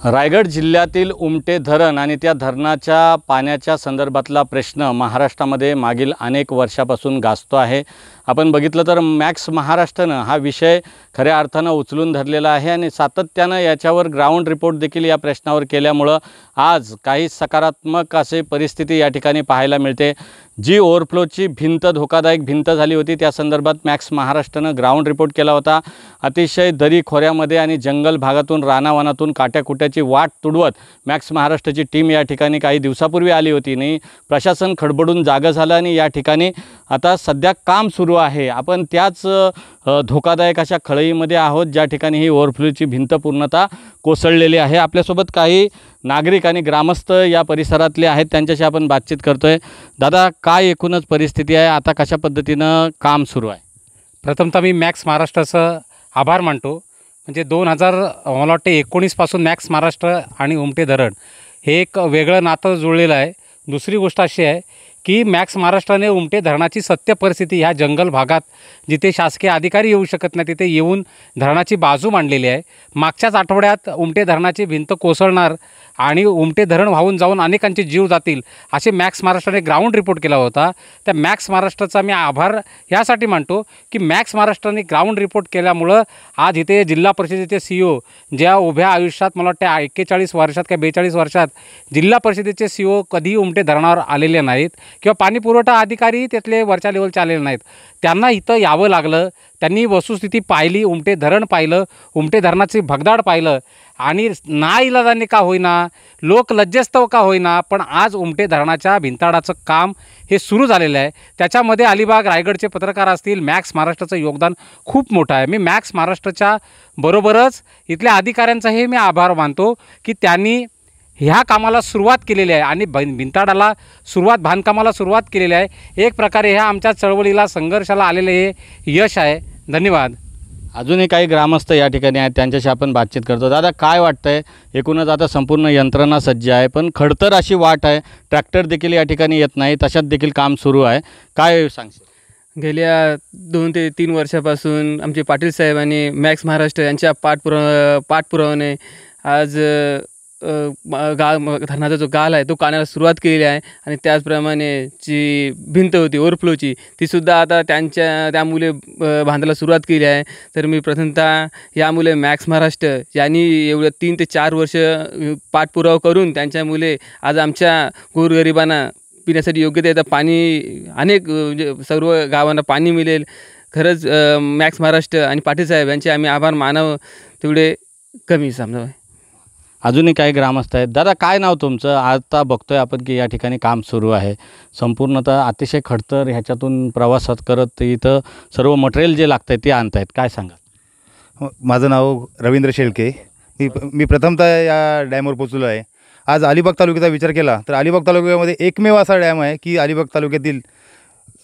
रायगड जिल्ह्यातील उमटे धरण आणि त्या धरणाच्या पाण्याच्या संदर्भातला प्रश्न महाराष्ट्रामध्ये मागील अनेक वर्षापासून गाजतो आहे। आपण बघितलं तर मॅक्स महाराष्ट्रानं हा विषय खऱ्या अर्थानं उचलून धरलेला आहे आणि सातत्यानं याच्यावर ग्राउंड रिपोर्ट देखील या प्रश्नावर केल्यामुळं आज काही सकारात्मक असे परिस्थिती या ठिकाणी पाहायला मिळते। जी ओव्हरफ्लोची भिंत धोकादायक भिंत झाली होती त्या संदर्भात मॅक्स महाराष्ट्रानं ग्राउंड रिपोर्ट केला होता। अतिशय दरी खोऱ्यामध्ये आणि जंगल भागातून रानावनातून काट्याकुट्याची वाट तुडवत मॅक्स महाराष्ट्राची टीम या ठिकाणी काही दिवसापूर्वी आली होती। नाही प्रशासन खडबडून जागं झालं आणि या ठिकाणी आता सध्या काम सुरू आहे। आपण त्याच धोकादायक अशा खळईमध्ये आहोत ज्या ठिकाणी ही ओव्हरफ्लोची भिंत पूर्णतः कोसळलेली आहे। आपल्यासोबत काही नागरिक आणि ग्रामस्थ या परिसरातले आहेत, त्यांच्याशी आपण बातचीत करतोय। दादा, काय एकूणच परिस्थिती आहे, आता कशा पद्धतीनं काम सुरू आहे? प्रथमतः मी मॅक्स महाराष्ट्राचं आभार मानतो। म्हणजे 2000 मला वाटते 19 पासून मॅक्स महाराष्ट्र आणि उमटे धरण हे एक वेगळं नातं जुळलेलं आहे। दुसरी गोष्ट अशी आहे की मॅक्स महाराष्ट्राने उमटे धरणाची सत्य परिस्थिती ह्या जंगल भागात जिथे शासकीय अधिकारी येऊ शकत नाही तिथे येऊन धरणाची बाजू मांडलेली आहे। मागच्याच आठवड्यात उमटे धरणाची भिंत कोसळणार आणि उमटे धरण वाहून जाऊन अनेकांचे जीव जातील असे मॅक्स महाराष्ट्राने ग्राउंड रिपोर्ट केला होता। त्या मॅक्स महाराष्ट्राचा मी आभार यासाठी मानतो की मॅक्स महाराष्ट्राने ग्राउंड रिपोर्ट केल्यामुळं आज इथे जिल्हा परिषदेचे CEO ज्या उभ्या आयुष्यात मला वाटते 41 वर्षात का 42 वर्षात जिल्हा परिषदेचे CEO कधीही उमटे धरणावर आलेले नाहीत किंवा पाणी पुरवठा अधिकारी त्यातले वरच्या लेवलचे आलेले नाहीत, त्यांना इथं यावं लागलं। त्यांनी वस्तुस्थिती पाहिली, उमटे धरण पाहिलं, उमटे धरणाचे भगदाड पाहिलं आणि नाईलाजाने का होईना, लोक लज्जस्तव का होईना, पण आज उमटे धरणाच्या भिंताडाचं काम हे सुरू झालेलं आहे। त्याच्यामध्ये अलिबाग रायगडचे पत्रकार असतील, मॅक्स महाराष्ट्राचं योगदान खूप मोठं आहे। मी मॅक्स महाराष्ट्राच्या बरोबरच इथल्या अधिकाऱ्यांचाही मी आभार मानतो की त्यांनी ह्या कामाला सुरुवात केलेली आहे आणि भिंताडाला बांधकामाला सुरुवात केलेली आहे। एक प्रकारे ह्या आमच्या चळवळीला संघर्षाला आलेले हे यश आहे। धन्यवाद। अजूनही काही ग्रामस्थ या ठिकाणी आहेत, त्यांच्याशी आपण बातचीत करतो। दादा, काय वाटतंय? एकूणच आता संपूर्ण यंत्रणा सज्ज आहे पण खडतर अशी वाट आहे, ट्रॅक्टर देखील या ठिकाणी येत नाही, तशात देखील काम सुरू आहे, काय सांगशील? गेल्या 2 ते 3 वर्षापासून आमचे पाटील साहेबांनी मॅक्स महाराष्ट्र यांच्या पाठपुरावाने आज धरणाचा जो गाल आहे तो काढण्याला सुरुवात केलेली आहे आणि त्याचप्रमाणे जी भिंत होती ओव्हरफ्लोची तीसुद्धा आता त्यामुळे बांधायला सुरुवात केली आहे। तर मी प्रथमतः यामुळे मॅक्स महाराष्ट्र यांनी एवढं 3 ते 4 वर्ष पाठपुरावा करून त्यांच्यामुळे आज आमच्या गोरगरिबांना पिण्यासाठी योग्य ते पाणी अनेक म्हणजे सर्व गावांना पाणी मिळेल। खरंच मॅक्स महाराष्ट्र आणि पाटील साहेब यांचे आम्ही आभार मानावं तेवढे कमी समजावं। अजूनही काही ग्रामस्थ आहेत। दादा, काय नाव तुमचं? आता बघतोय आपण की या ठिकाणी काम सुरू आहे, संपूर्णतः अतिशय खडतर ह्याच्यातून प्रवासात करत इथं सर्व मटेरियल जे लागतं आहे ते आणतायत, काय सांगा? माझं नाव रवींद्र शेळके। मी प्रथमतः या डॅमवर पोचलो आहे। आज अलिबाग तालुक्याचा विचार केला तर अलिबाग तालुक्यामध्ये एकमेव असा डॅम आहे की अलिबाग तालुक्यातील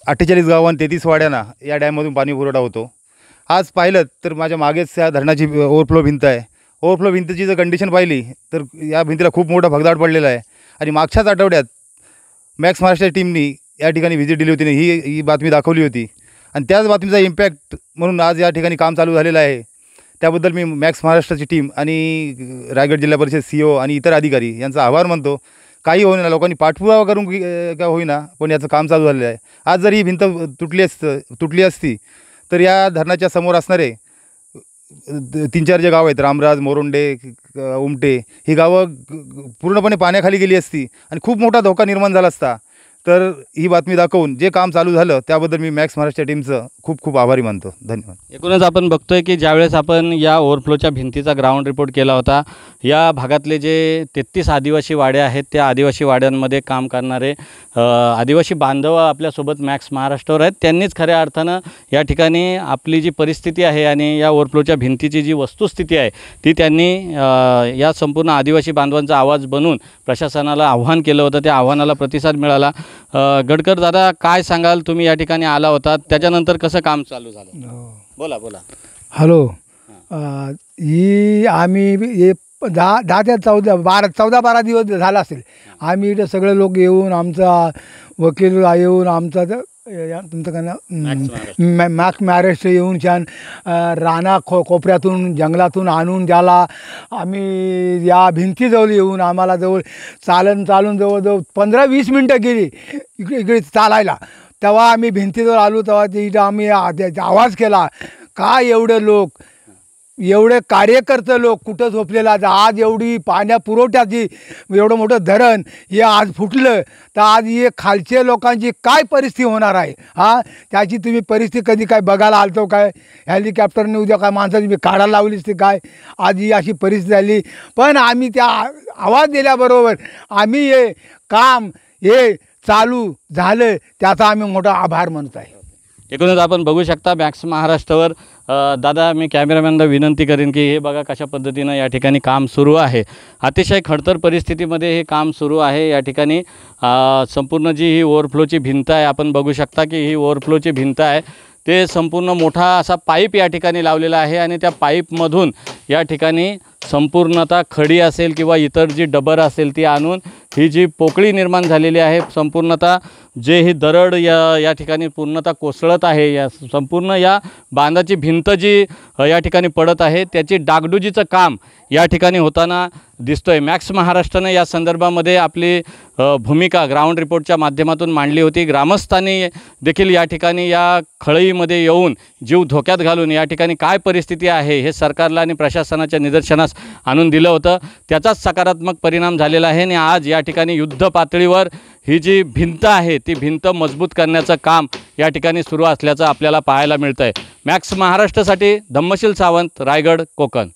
48 गाव आणि 33 वाड्यांना या डॅममधून पाणी पुरवठा होतो। आज पाहिलं तर माझ्या मागेच या धरणाची ओव्हरफ्लो भिंत आहे। ओव्हरफ्लो भिंतीची जर कंडिशन पाहिली तर या भिंतीला खूप मोठा भगदाड पडलेला आहे आणि मागच्याच आठवड्यात मॅक्स महाराष्ट्र टीमनी या ठिकाणी व्हिजिट दिली होती, ही बातमी दाखवली होती आणि त्याच बातमीचा इम्पॅक्ट म्हणून आज या ठिकाणी काम चालू झालेलं आहे। त्याबद्दल मी मॅक्स महाराष्ट्राची टीम आणि रायगड जिल्हा परिषद CEO आणि इतर अधिकारी यांचा आभार मानतो। काही होईना, लोकांनी पाठपुरावा करून का होईना पण याचं काम चालू झालेलं आहे। आज जर ही भिंत तुटली असती तर या धरणाच्या समोर असणारे 3-4 जे गाव आहेत, रामराज, मोरोंडे, उमटे, ही गावं पूर्णपणे पाण्याखाली गेली असती आणि खूप मोठा धोका निर्माण झाला असता। तर ही बातमी दाखवून जे काम चालू झालं त्याबद्दल मी मॅक्स महाराष्ट्र टीमचं खूप खूप आभारी मानतो। धन्यवाद। एकूणच आपण बघतोय की ज्यावेळेस आपण या ओव्हरफ्लोच्या भिंतीचा ग्राउंड रिपोर्ट केला होता, या भागातले जे 33 आदिवासी वाड्या आहेत त्या आदिवासी वाड्यांमध्ये काम करणारे आदिवासी बांधव आपल्यासोबत मॅक्स महाराष्ट्रावर आहेत। त्यांनीच खऱ्या अर्थानं या ठिकाणी आपली जी परिस्थिती आहे आणि या ओव्हरफ्लोच्या भिंतीची जी वस्तुस्थिती आहे ती त्यांनी या संपूर्ण आदिवासी बांधवांचा आवाज बनून प्रशासनाला आव्हान केलं होतं, त्या आव्हानाला प्रतिसाद मिळाला। गडकर दादा, काय सांगाल? तुम्ही या ठिकाणी आला होता, त्याच्यानंतर कसं काम चालू झालं? बोला। हॅलो, ही आम्ही 10 ते 14-12 दिवस झाला असेल आम्ही इथे सगळे लोक येऊन, आमचा वकील येऊन आमचा तुमचं का मॅक्स नाव मॅक्स महाराष्ट्र येऊन छान राणा कोपऱ्यातून जंगलातून आणून ज्याला आम्ही या भिंतीजवळ येऊन आम्हाला जवळ चालून जवळजवळ 15-20 मिनटं गेली इकडे चालायला. तेव्हा आम्ही भिंतीजवळ आलो तेव्हा तिथं आम्ही आवाज केला, काय एवढे लोक एवढे कार्यकर्ते लोक कुठं झोपलेला. आज एवढी पाण्या पुरवठ्याची एवढं मोठं धरण हे आज फुटलं तर आज हे खालचे लोकांची काय परिस्थिती होणार आहे. त्याची तुम्ही परिस्थिती कधी काय बघायला आलतो काय? हेलिकॉप्टरने उद्या काय माणसाची मी काढायला लावलीच ती काय? आज ही अशी परिस्थिती झाली. पण आम्ही त्या आवाज दिल्याबरोबर आम्ही हे काम हे चालू झालं त्याचा आम्ही मोठा आभार मानत आहे. एकूणच आपण बघू शकता मॅक्स महाराष्ट्रावर. दादा, मी कॅमेरामॅनला विनंती करेन की हे बघा कशा पद्धतीनं या ठिकाणी काम सुरू आहे. अतिशय खडतर परिस्थितीमध्ये हे काम सुरू आहे. या ठिकाणी संपूर्ण जी ही ओव्हरफ्लोची भिंत आहे आपण बघू शकता की ही ओव्हरफ्लोची भिंत आहे. ते संपूर्ण मोठा असा पाईप या ठिकाणी लावलेला आहे आणि त्या पाईपमधून या ठिकाणी संपूर्णतः खडी असेल किंवा इतर जी डबर असेल ती आणून ही जी पोकळी निर्माण झालेली आहे, संपूर्णतः जे ही दरड या ठिकाणी पूर्णतः कोसळत आहे. या संपूर्ण या बांधाची भिंत जी या ठिकाणी पडत आहे त्याची डागडुजीचं काम या ठिकाणी होताना दिसतो आहे. मॅक्स महाराष्ट्राने या संदर्भामध्ये आपली भूमिका ग्राउंड रिपोर्टच्या माध्यमातून मांडली होती. ग्रामस्थांनी देखील या ठिकाणी या खळईमध्ये येऊन जीव धोक्यात घालून या ठिकाणी काय परिस्थिती आहे हे सरकारला आणि प्रशासनाच्या निदर्शनास आणून दिलं होतं. त्याचाच सकारात्मक परिणाम झालेला आहे आणि आज या ठिकाणी युद्ध पातळीवर ही जी भिंत आहे ती भिंत मजबूत करण्याचं काम या ठिकाणी सुरू असल्याचं आपल्याला पाहायला मिळतं आहे. मॅक्स महाराष्ट्रासाठी धम्मशील सावंत, रायगड, कोकण.